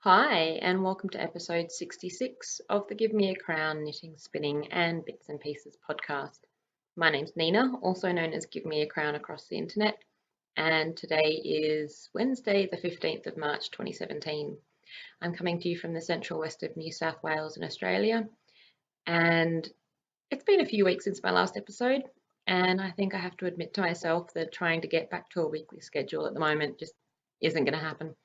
Hi, and welcome to episode 66 of the Give Me a Crown Knitting, Spinning and Bits and Pieces podcast. My name's Nina, also known as Give Me a Crown across the internet, and today is Wednesday, the 15th of March 2017. I'm coming to you from the central west of New South Wales in Australia, and it's been a few weeks since my last episode, and I think I have to admit to myself that trying to get back to a weekly schedule at the moment just isn't going to happen.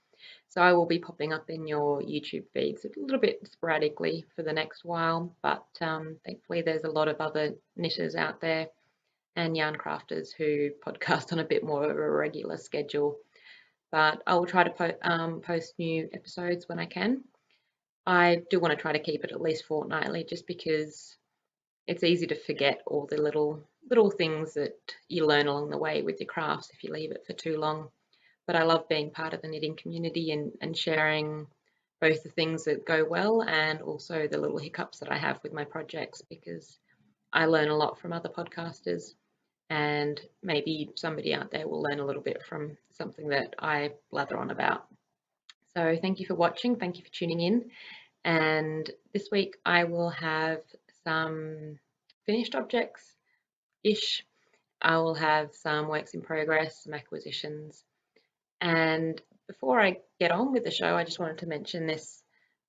So I will be popping up in your YouTube feeds a little bit sporadically for the next while, but thankfully there's a lot of other knitters out there and yarn crafters who podcast on a bit more of a regular schedule. But I will try to post new episodes when I can. I do want to try to keep it at least fortnightly, just because it's easy to forget all the little things that you learn along the way with your crafts if you leave it for too long. But I love being part of the knitting community and sharing both the things that go well and also the little hiccups that I have with my projects, because I learn a lot from other podcasters, and maybe somebody out there will learn a little bit from something that I blather on about. So thank you for watching, thank you for tuning in, and this week I will have some finished objects-ish. I will have some works in progress, some acquisitions. And before I get on with the show, I just wanted to mention this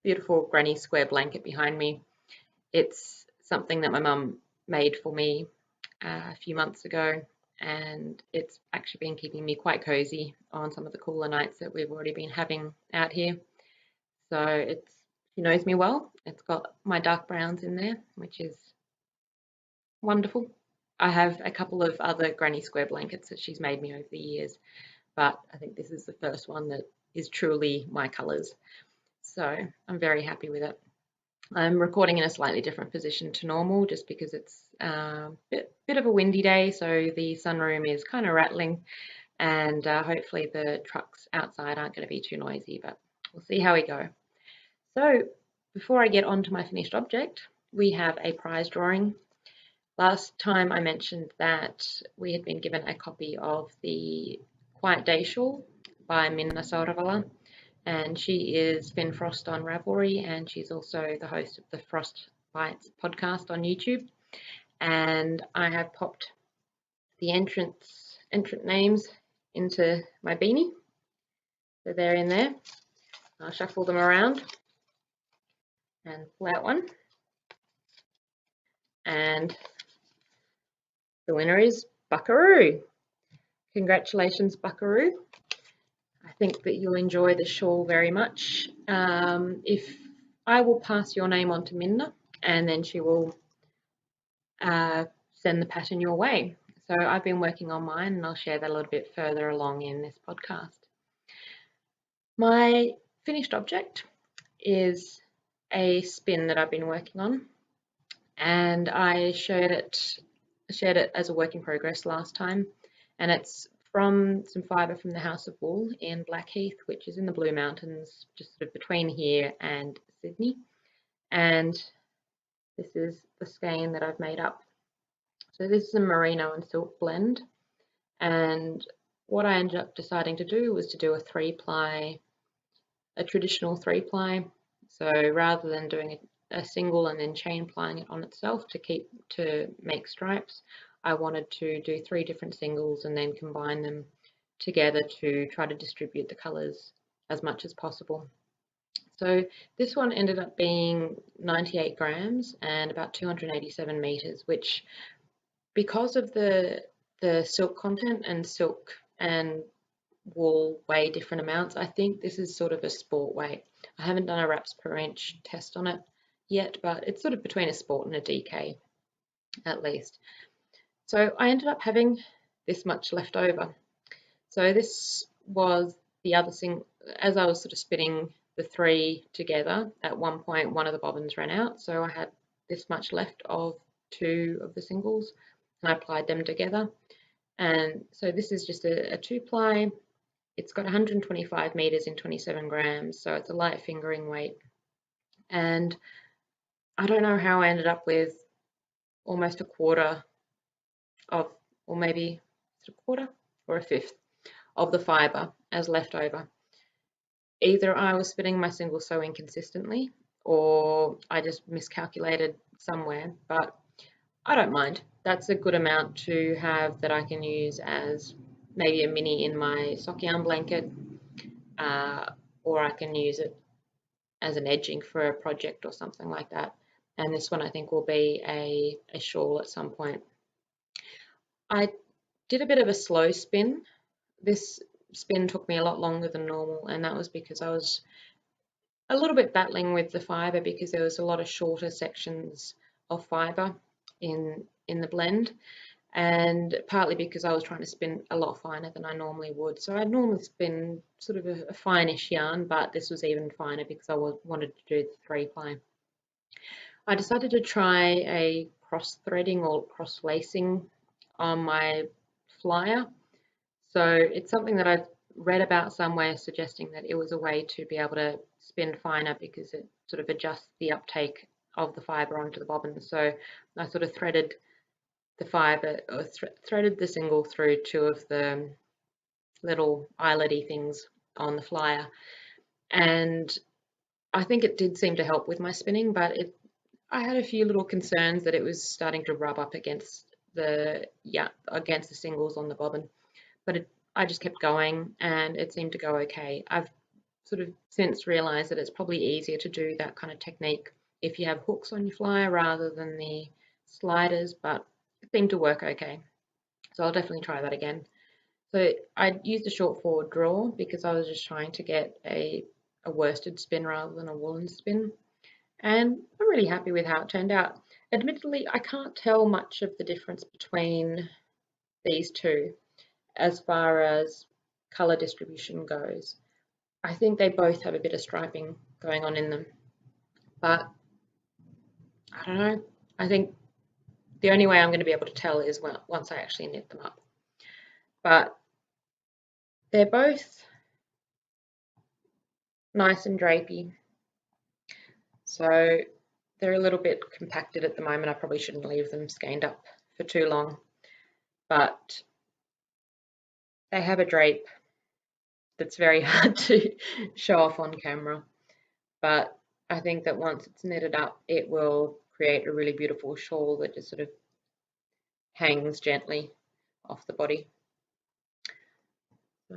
beautiful granny square blanket behind me. It's something that my mum made for me a few months ago, and it's actually been keeping me quite cozy on some of the cooler nights that we've already been having out here. So she knows me well. It's got my dark browns in there, which is wonderful. I have a couple of other granny square blankets that she's made me over the years, but I think this is the first one that is truly my colours. So I'm very happy with it. I'm recording in a slightly different position to normal just because it's a bit of a windy day, so the sunroom is kind of rattling, and hopefully the trucks outside aren't going to be too noisy, but we'll see how we go. So before I get on to my finished object, we have a prize drawing. Last time I mentioned that we had been given a copy of the Quiet Day Shawl by Minna Sauravala, and she is Finn Frost on Ravelry, and she's also the host of the Frost Bites podcast on YouTube. And I have popped the entrant names into my beanie, so they're in there. I'll shuffle them around and pull out one, and the winner is Buckaroo. Congratulations, Buckaroo. I think that you'll enjoy the shawl very much. If I will pass your name on to Minna, and then she will send the pattern your way. So I've been working on mine, and I'll share that a little bit further along in this podcast. My finished object is a spin that I've been working on, and I shared it as a work in progress last time, and it's from some fibre from the House of Wool in Blackheath, which is in the Blue Mountains, just sort of between here and Sydney. And this is the skein that I've made up. So this is a merino and silk blend, and what I ended up deciding to do was to do a traditional 3-ply. So rather than doing a single and then chain plying it on itself to make stripes, I wanted to do 3 different singles and then combine them together to try to distribute the colours as much as possible. So this one ended up being 98 grams and about 287 meters, which, because of the silk content, and silk and wool weigh different amounts, I think this is sort of a sport weight. I haven't done a wraps per inch test on it yet, but it's sort of between a sport and a DK at least. So I ended up having this much left over. So this was the other thing. As I was sort of spinning the 3 together, at one point one of the bobbins ran out, so I had this much left of 2 of the singles, and I applied them together. And so this is just a 2-ply. It's got 125 meters in 27 grams, so it's a light fingering weight. And I don't know how I ended up with almost a quarter of, or maybe a quarter or a fifth of the fibre as leftover. either I was spinning my single so inconsistently or I just miscalculated somewhere, but I don't mind. That's a good amount to have that I can use as maybe a mini in my sock yarn blanket, uh, or I can use it as an edging for a project or something like that. And this one I think will be a shawl at some point. I did a bit of a slow spin. This spin took me a lot longer than normal, and that was because I was a little bit battling with the fibre because there was a lot of shorter sections of fibre in the blend, and partly because I was trying to spin a lot finer than I normally would. So I normally spin sort of a finish yarn, but this was even finer because I wanted to do the 3-ply. I decided to try a cross threading or cross lacing on my flyer. So it's something that I've read about somewhere suggesting that it was a way to be able to spin finer because it sort of adjusts the uptake of the fibre onto the bobbin. So I sort of threaded the fibre, or threaded the single through 2 of the little eyelet-y things on the flyer, and I think it did seem to help with my spinning, but I had a few little concerns that it was starting to rub up against against the singles on the bobbin, but I just kept going and it seemed to go okay. I've sort of since realized that it's probably easier to do that kind of technique if you have hooks on your flyer rather than the sliders, but it seemed to work okay. So I'll definitely try that again. So I used a short forward draw because I was just trying to get a worsted spin rather than a woolen spin. And I'm really happy with how it turned out. Admittedly, I can't tell much of the difference between these two as far as colour distribution goes. I think they both have a bit of striping going on in them, but I don't know. I think the only way I'm going to be able to tell is once I actually knit them up. But they're both nice and drapey. So they're a little bit compacted at the moment. I probably shouldn't leave them skeined up for too long, but they have a drape that's very hard to show off on camera. But I think that once it's knitted up, it will create a really beautiful shawl that just sort of hangs gently off the body. So,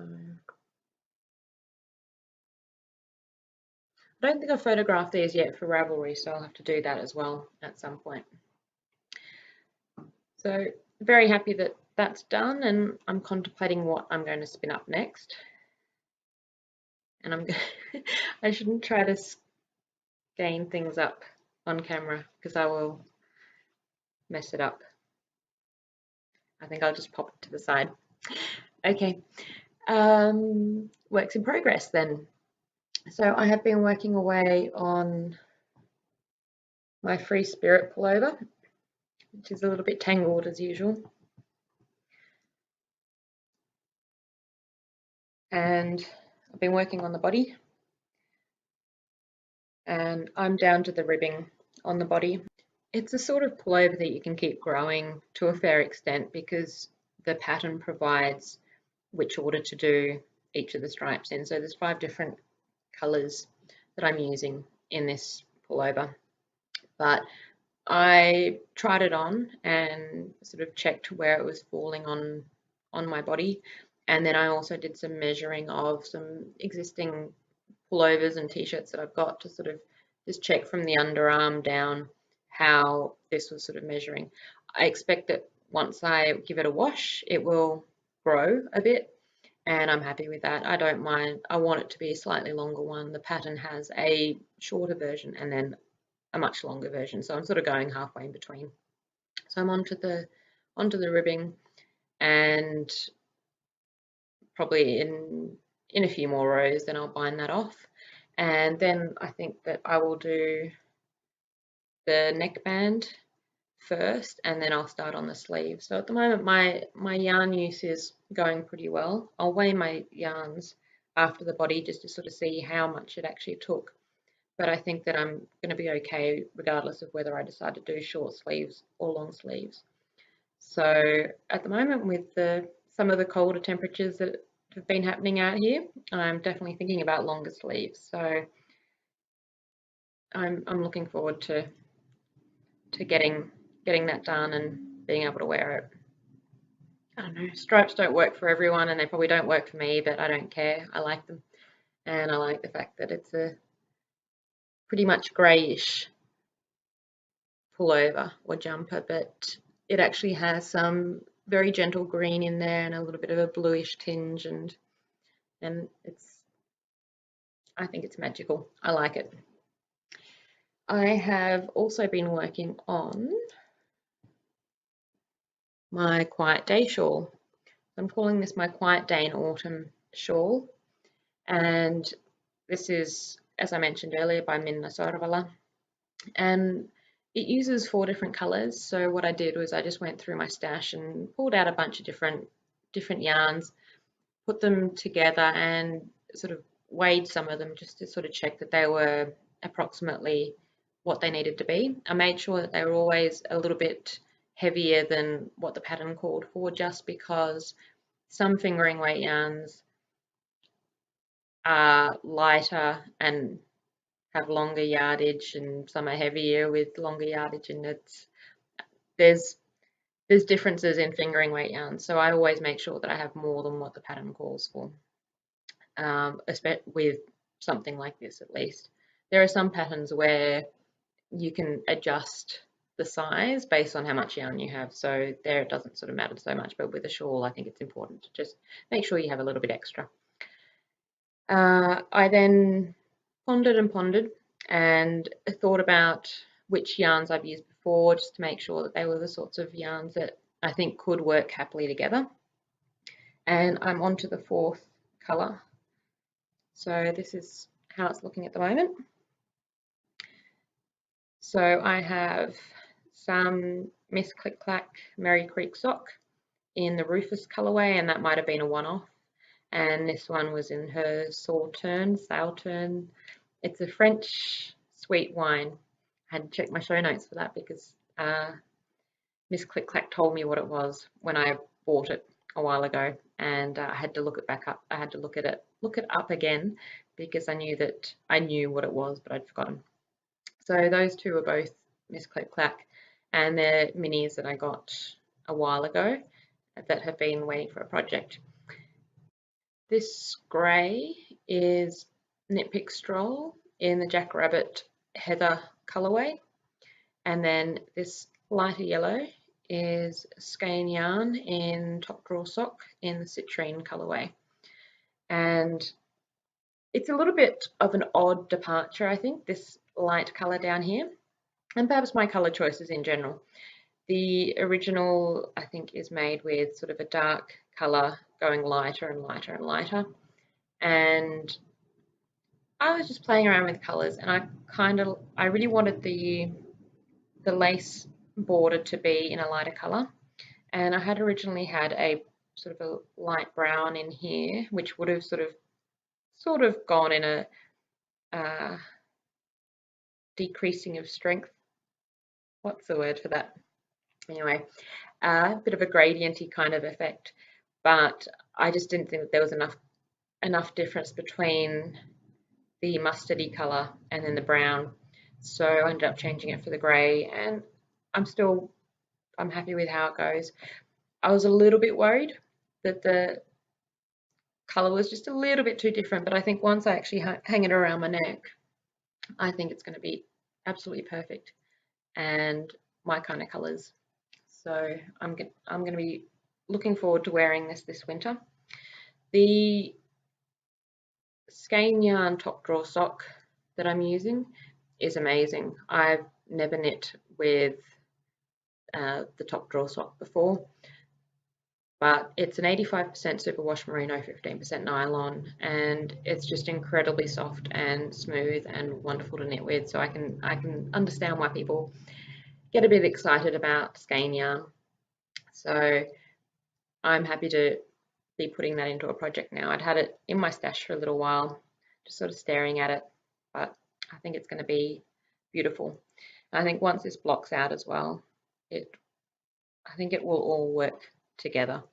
I don't think I've photographed these yet for Ravelry, so I'll have to do that as well at some point. So very happy that that's done, and I'm contemplating what I'm going to spin up next. And I shouldn't try to skein things up on camera because I will mess it up. I think I'll just pop it to the side. Okay, works in progress then. So I have been working away on my Free Spirit pullover, which is a little bit tangled as usual. And I've been working on the body, and I'm down to the ribbing on the body. It's a sort of pullover that you can keep growing to a fair extent because the pattern provides which order to do each of the stripes in. So there's 5 different colours that I'm using in this pullover, but I tried it on and sort of checked where it was falling on my body, and then I also did some measuring of some existing pullovers and t-shirts that I've got to sort of just check from the underarm down how this was sort of measuring. I expect that once I give it a wash, it will grow a bit, and I'm happy with that. I don't mind. I want it to be a slightly longer one. The pattern has a shorter version and then a much longer version, so I'm sort of going halfway in between. So I'm onto the ribbing, and probably in a few more rows then I'll bind that off, and then I think that I will do the neckband first and then I'll start on the sleeve. So at the moment my yarn use is going pretty well. I'll weigh my yarns after the body just to sort of see how much it actually took, but I think that I'm going to be okay regardless of whether I decide to do short sleeves or long sleeves. So at the moment, with some of the colder temperatures that have been happening out here. I'm definitely thinking about longer sleeves, so I'm looking forward to getting that done and being able to wear it. I don't know, stripes don't work for everyone and they probably don't work for me, but I don't care. I like them, and I like the fact that it's a pretty much greyish pullover or jumper, but it actually has some very gentle green in there and a little bit of a bluish tinge, and I think it's magical. I like it. I have also been working on my Quiet Day shawl. I'm calling this my Quiet Day in Autumn shawl, and this is, as I mentioned earlier, by Minna Sorvala, and it uses 4 different colours. So what I did was I just went through my stash and pulled out a bunch of different yarns, put them together and sort of weighed some of them just to sort of check that they were approximately what they needed to be. I made sure that they were always a little bit heavier than what the pattern called for, just because some fingering weight yarns are lighter and have longer yardage, and some are heavier with longer yardage, and there's differences in fingering weight yarns. So I always make sure that I have more than what the pattern calls for, with something like this at least. There are some patterns where you can adjust the size based on how much yarn you have, so there it doesn't sort of matter so much, but with a shawl I think it's important to just make sure you have a little bit extra. I then pondered and thought about which yarns I've used before, just to make sure that they were the sorts of yarns that I think could work happily together. And I'm on to the 4th colour. So this is how it's looking at the moment. So I have some Miss Click Clack Merry Creek sock in the Rufus colourway, and that might have been a one-off. And this one was in her Sauterne. It's a French sweet wine. I had to check my show notes for that because Miss Click Clack told me what it was when I bought it a while ago, and I had to look it back up. I had to look it up again because I knew what it was, but I'd forgotten. So those two are both Miss Click Clack, and they're minis that I got a while ago that have been waiting for a project. This grey is Nitpick Stroll in the Jackrabbit Heather colourway, and then this lighter yellow is Skein Yarn in Top Drawer Sock in the Citrine colourway. And it's a little bit of an odd departure, I think, this light colour down here, and perhaps my colour choices in general. The original, I think, is made with sort of a dark colour going lighter and lighter and lighter, and I was just playing around with colours, and I really wanted the lace border to be in a lighter colour, and I had originally had a sort of a light brown in here, which would have sort of gone in a decreasing of strength. What's the word for that? Anyway, a bit of a gradienty kind of effect, but I just didn't think that there was enough difference between the mustardy colour and then the brown, so I ended up changing it for the grey, and I'm happy with how it goes. I was a little bit worried that the colour was just a little bit too different, but I think once I actually hang it around my neck, I think it's going to be absolutely perfect and my kind of colours. So I'm going to be looking forward to wearing this winter. The Skein Yarn Top Drawer Sock that I'm using is amazing. I've never knit with the Top Drawer Sock before, but it's an 85% superwash merino, 15% nylon, and it's just incredibly soft and smooth and wonderful to knit with. So I can understand why people get a bit excited about skein yarn. So I'm happy to be putting that into a project now. I'd had it in my stash for a little while, just sort of staring at it, but I think it's going to be beautiful. I think once this blocks out as well, I think it will all work together.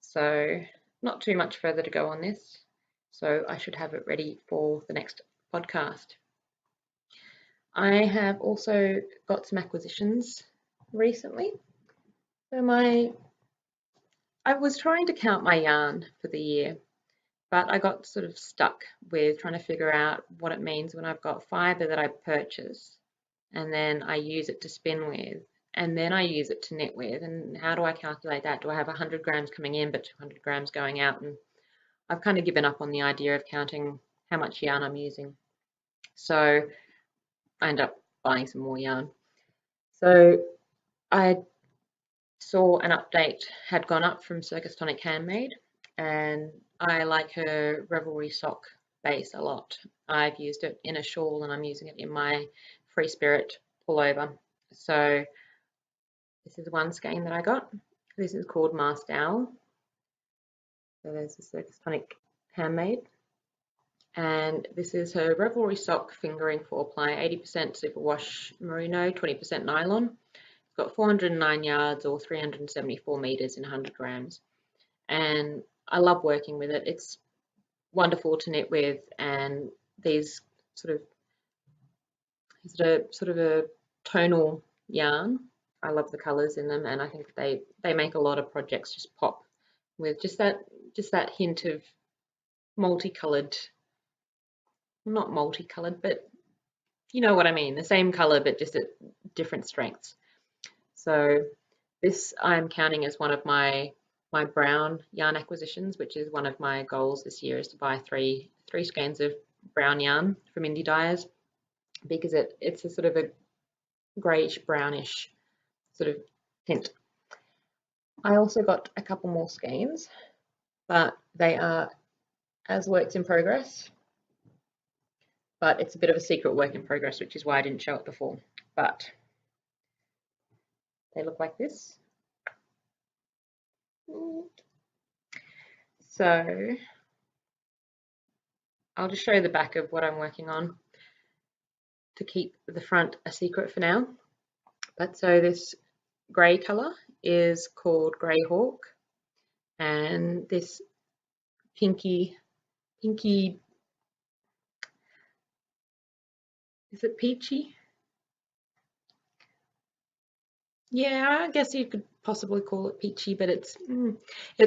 So not too much further to go on this, so I should have it ready for the next podcast. I have also got some acquisitions recently. So I was trying to count my yarn for the year, but I got sort of stuck with trying to figure out what it means when I've got fibre that I purchase and then I use it to spin with, and then I use it to knit with, and how do I calculate that? Do I have 100 grams coming in but 200 grams going out? And I've kind of given up on the idea of counting how much yarn I'm using. So I end up buying some more yarn. So I saw an update had gone up from Circus Tonic Handmade, and I like her Ravelry sock base a lot. I've used it in a shawl and I'm using it in my Free Spirit pullover. So this is one skein that I got. This is called Masked Owl. So there's the Circus Tonic Handmade. And this is her Ravelry sock fingering 4-ply, 80% superwash merino, 20% nylon. It's got 409 yards or 374 meters in 100 grams. And I love working with it. It's wonderful to knit with, and these sort of a tonal yarn. I love the colors in them, and I think they make a lot of projects just pop with just that hint of multicolored, not multicolored, but you know what I mean, the same color but just at different strengths. So this I'm counting as one of my brown yarn acquisitions, which is one of my goals this year, is to buy three skeins of brown yarn from Indie Dyers, because it's a sort of a greyish brownish sort of tint. I also got a couple more skeins, but they are as works in progress, but it's a bit of a secret work in progress, which is why I didn't show it before. But they look like this. So I'll just show you the back of what I'm working on to keep the front a secret for now. But so this grey colour is called Grey Hawk, and this pinky, is it peachy? Yeah, I guess you could possibly call it peachy, but it's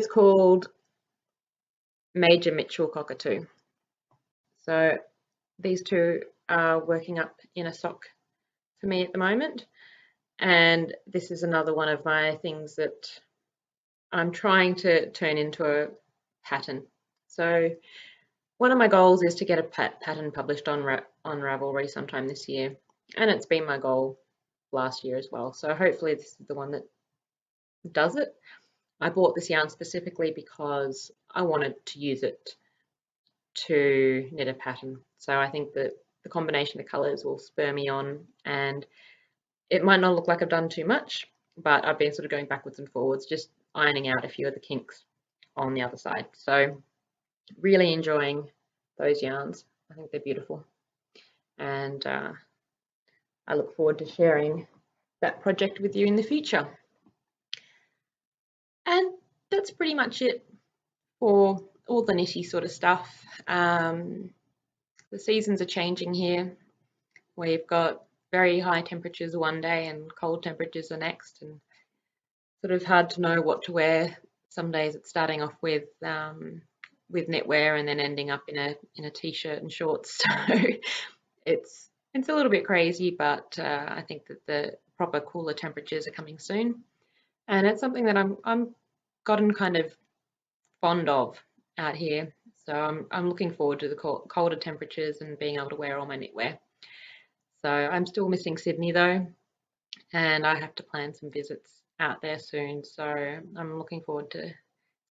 called Major Mitchell Cockatoo. So these two are working up in a sock for me at the moment, and this is another one of my things that I'm trying to turn into a pattern. So one of my goals is to get a pattern published on Ravelry sometime this year, and it's been my goal last year as well. So hopefully this is the one that does it. I bought this yarn specifically because I wanted to use it to knit a pattern. So I think that the combination of colours will spur me on, and it might not look like I've done too much, but I've been sort of going backwards and forwards, just ironing out a few of the kinks on the other side. So really enjoying those yarns. I think they're beautiful, and I look forward to sharing that project with you in the future. And that's pretty much it for all the knitty sort of stuff. The seasons are changing here. We've got very high temperatures one day and cold temperatures the next, and sort of hard to know what to wear. Some days it's starting off with knitwear and then ending up in a t-shirt and shorts. So it's a little bit crazy, but I think that the proper cooler temperatures are coming soon, and it's something that I'm gotten kind of fond of out here. So I'm looking forward to the colder temperatures and being able to wear all my knitwear. So I'm still missing Sydney though, and I have to plan some visits out there soon. So I'm looking forward to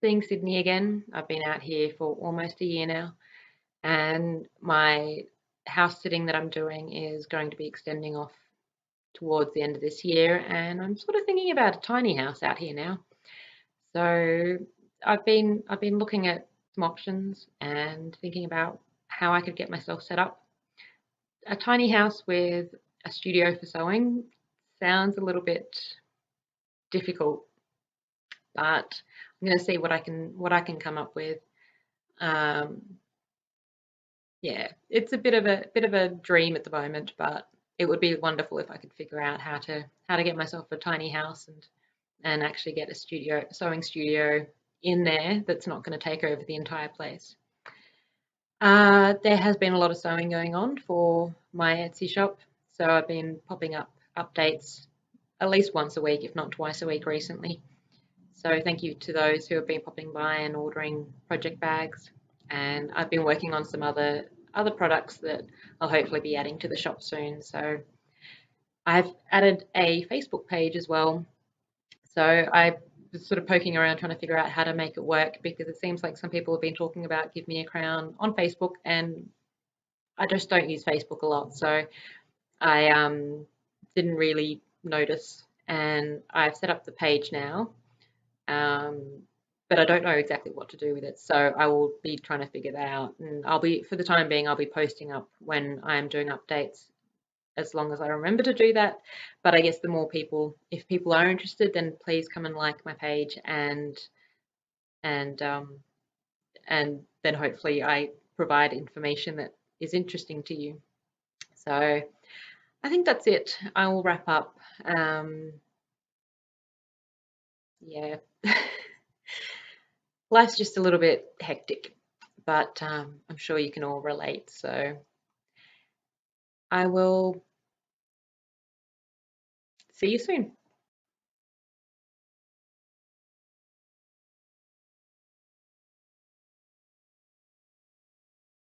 seeing Sydney again. I've been out here for almost a year now, and my house sitting that I'm doing is going to be extending off towards the end of this year, and I'm sort of thinking about a tiny house out here now. So I've been looking at some options and thinking about how I could get myself set up. A tiny house with a studio for sewing sounds a little bit difficult, but I'm going to see what I can come up with. Yeah, it's a bit of a dream at the moment, but it would be wonderful if I could figure out how to get myself a tiny house and actually get a sewing studio in there that's not going to take over the entire place. There has been a lot of sewing going on for my Etsy shop, so I've been popping up updates at least once a week, if not twice a week recently. So thank you to those who have been popping by and ordering project bags. And I've been working on some other products that I'll hopefully be adding to the shop soon. So I've added a Facebook page as well. So I was sort of poking around trying to figure out how to make it work, because it seems like some people have been talking about Give Me a Crown on Facebook, and I just don't use Facebook a lot. So I didn't really notice, and I've set up the page now. But I don't know exactly what to do with it, so I will be trying to figure that out. And for the time being, I'll be posting up when I'm doing updates, as long as I remember to do that. But I guess the more people, if people are interested, then please come and like my page, and and then hopefully I provide information that is interesting to you. So I think that's it. I will wrap up. Yeah. Life's just a little bit hectic, but I'm sure you can all relate. So I will see you soon.